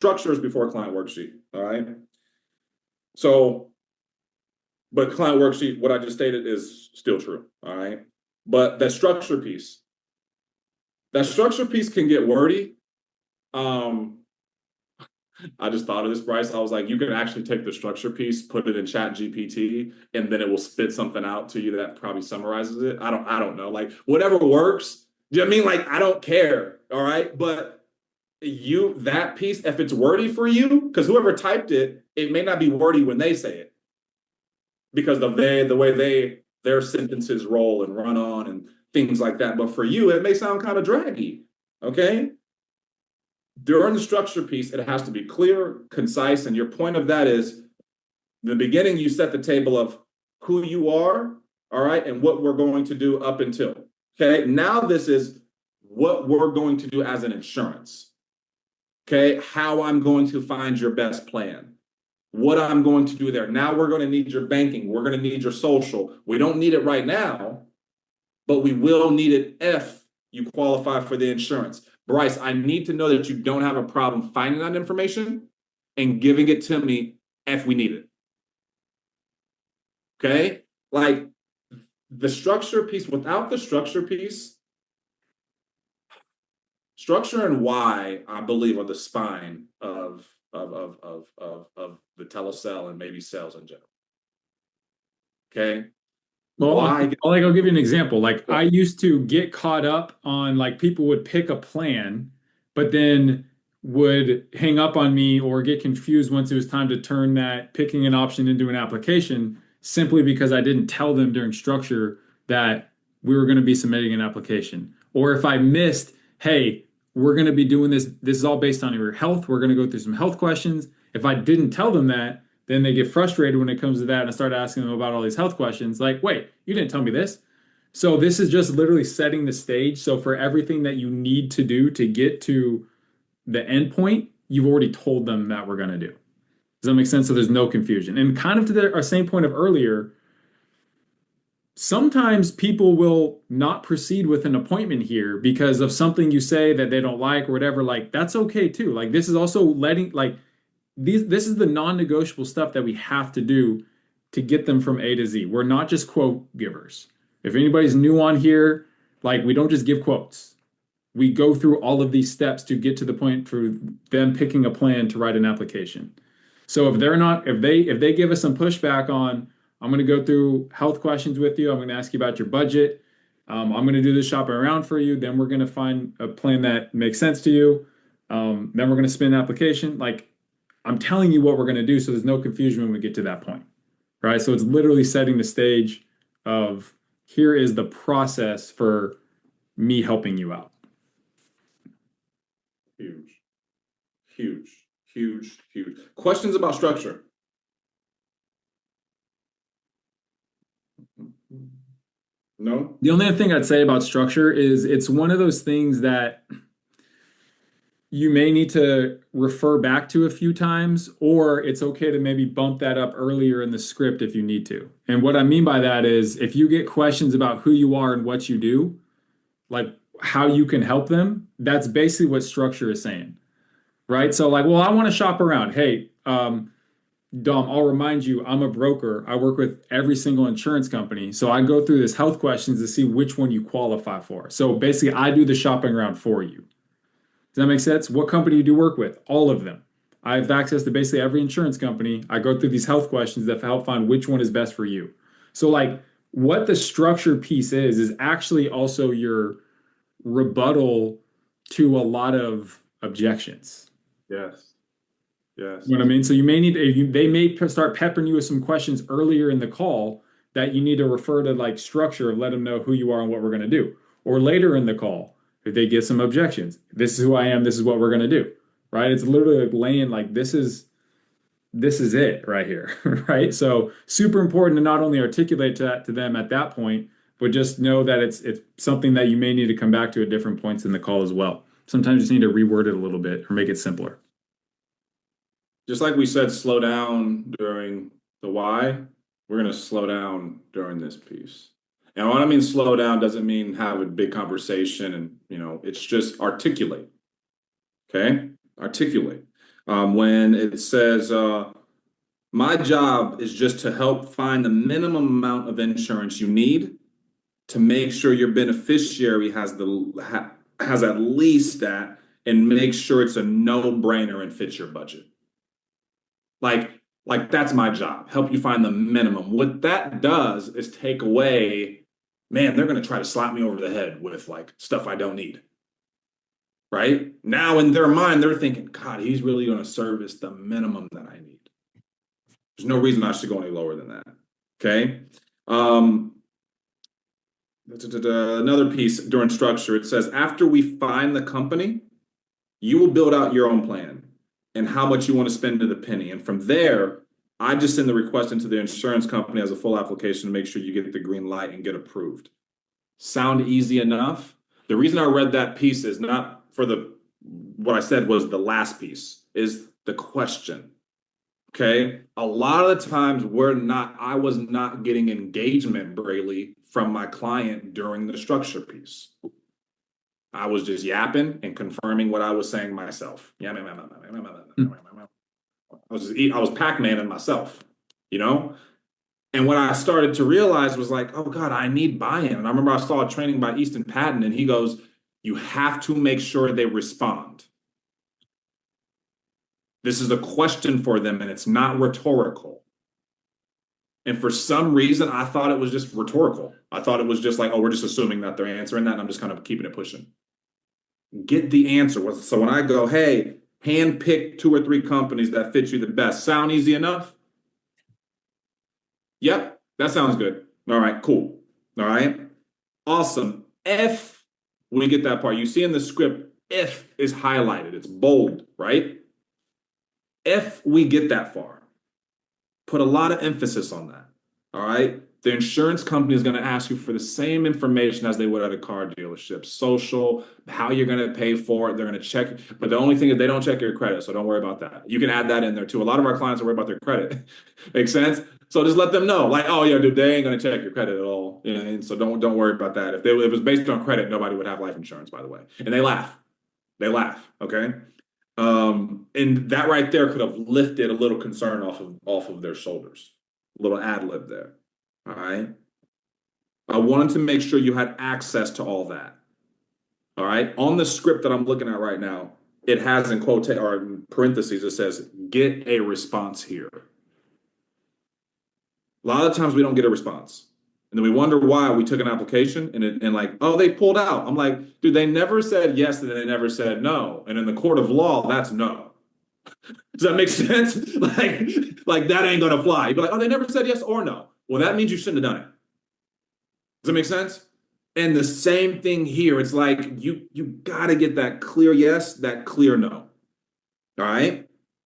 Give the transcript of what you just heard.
Structure is before client worksheet. All right. So, but client worksheet, what I just stated is still true. All right. But that structure piece can get wordy. I just thought of this, Bryce. I was like, you can actually take the structure piece, put it in Chat GPT, and then it will spit something out to you that probably summarizes it. I don't know. Like whatever works. Do you know what I mean? Like, I don't care. All right. But that piece, if it's wordy for you, because whoever typed it, it may not be wordy when they say it. Because of the way their sentences roll and run on and things like that. But for you, it may sound kind of draggy. Okay. During the structure piece, it has to be clear, concise, and your point of that is in the beginning, you set the table of who you are, all right, and what we're going to do up until. Okay, now this is what we're going to do as an insurance. Okay, how I'm going to find your best plan, what I'm going to do there. Now we're going to need your banking, we're going to need your social. We don't need it right now, but we will need it if you qualify for the insurance. Bryce, I need to know that you don't have a problem finding that information and giving it to me if we need it. Okay? Like the structure piece, without the structure piece, structure and why, I believe, are the spine of the telesale and maybe sales in general. Okay? Well, I'll give you an example. Like I used to get caught up on like people would pick a plan, but then would hang up on me or get confused once it was time to turn that picking an option into an application simply because I didn't tell them during structure that we were going to be submitting an application. Or if I missed, hey, we're going to be doing this. This is all based on your health. We're going to go through some health questions. If I didn't tell them that, then they get frustrated when it comes to that and I start asking them about all these health questions. Like, wait, you didn't tell me this. So this is just literally setting the stage. So for everything that you need to do to get to the end point, you've already told them that we're going to do. Does that make sense? So there's no confusion. And kind of to our same point of earlier, sometimes people will not proceed with an appointment here because of something you say that they don't like or whatever. Like, that's okay too. Like, this is also letting, like, this is the non-negotiable stuff that we have to do to get them from A to Z. We're not just quote givers. If anybody's new on here, like we don't just give quotes. We go through all of these steps to get to the point for them picking a plan to write an application. So if they give us some pushback on, I'm going to go through health questions with you. I'm going to ask you about your budget. I'm going to do the shopping around for you. Then we're going to find a plan that makes sense to you. Then we're going to spin an application. Like, I'm telling you what we're going to do so there's no confusion when we get to that point, right? So it's literally setting the stage of here is the process for me helping you out. Huge, huge, huge, huge. Questions about structure? No? The only thing I'd say about structure is it's one of those things that you may need to refer back to a few times, or it's okay to maybe bump that up earlier in the script if you need to. And what I mean by that is if you get questions about who you are and what you do, like how you can help them, that's basically what structure is saying, right? So like, well, I want to shop around. Hey, Dom, I'll remind you, I'm a broker. I work with every single insurance company. So I go through this health questions to see which one you qualify for. So basically, I do the shopping around for you. Does that make sense? What company do you work with? All of them. I have access to basically every insurance company. I go through these health questions that help find which one is best for you. So, like, what the structure piece is actually also your rebuttal to a lot of objections. Yes. Yes. You know what I mean? So you may need they may start peppering you with some questions earlier in the call that you need to refer to like structure of let them know who you are and what we're going to do. Or later in the call, if they get some objections, this is who I am, this is what we're going to do. Right? It's literally like laying like this is it right here, right? So super important to not only articulate that to them at that point, but just know that it's something that you may need to come back to at different points in the call as well. Sometimes you just need to reword it a little bit or make it simpler. Just like we said, slow down during the why, we're going to slow down during this piece. And what I mean slow down doesn't mean have a big conversation and, it's just articulate. Okay? Articulate. When it says, my job is just to help find the minimum amount of insurance you need to make sure your beneficiary has at least that and make sure it's a no-brainer and fits your budget. Like, like that's my job. Help you find the minimum. What that does is take away, man, they're gonna try to slap me over the head with like stuff I don't need. Right? Now in their mind, they're thinking, God, he's really gonna service the minimum that I need. There's no reason I should go any lower than that. Okay. Um, Another piece during structure, it says after we find the company, you will build out your own plan and how much you want to spend to the penny. And from there, I just send the request into the insurance company as a full application to make sure you get the green light and get approved. Sound easy enough? The reason I read that piece is not for the what I said was the last piece, is the question. Okay. A lot of the times I was not getting engagement, Brayley, from my client during the structure piece. I was just yapping and confirming what I was saying myself. I was Pac-Man in myself, you know? And what I started to realize was like, oh God, I need buy-in. And I remember I saw a training by Easton Patton, and he goes, you have to make sure they respond. This is a question for them, and it's not rhetorical. And for some reason, I thought it was just rhetorical. I thought it was just like, oh, we're just assuming that they're answering that, and I'm just kind of keeping it pushing. Get the answer. So when I go, hey, hand pick 2 or 3 companies that fit you the best. Sound easy enough? Yep, that sounds good. All right, cool. All right, awesome. If we get that part, you see in the script, if is highlighted, it's bold, right? If we get that far, put a lot of emphasis on that. All right. The insurance company is going to ask you for the same information as they would at a car dealership: social, how you're going to pay for it. They're going to check, but the only thing is they don't check your credit. So don't worry about that. You can add that in there too. A lot of our clients are worried about their credit. Makes sense? So just let them know, like, oh yeah, dude, they ain't going to check your credit at all. You know, and so don't worry about that. If it was based on credit, nobody would have life insurance, by the way. And they laugh. They laugh. Okay. And that right there could have lifted a little concern off of their shoulders. A little ad lib there. All right. I wanted to make sure you had access to all that. All right. On the script that I'm looking at right now, it has in quote or in parentheses, it says, get a response here. A lot of times we don't get a response. And then we wonder why. We took an application and like, oh, they pulled out. I'm like, dude, they never said yes and they never said no. And in the court of law, that's no. Does that make sense? Like that ain't gonna fly. You'd be like, oh, they never said yes or no. Well, that means you shouldn't have done it. Does that make sense? And the same thing here. It's like you gotta get that clear yes, that clear no. All right.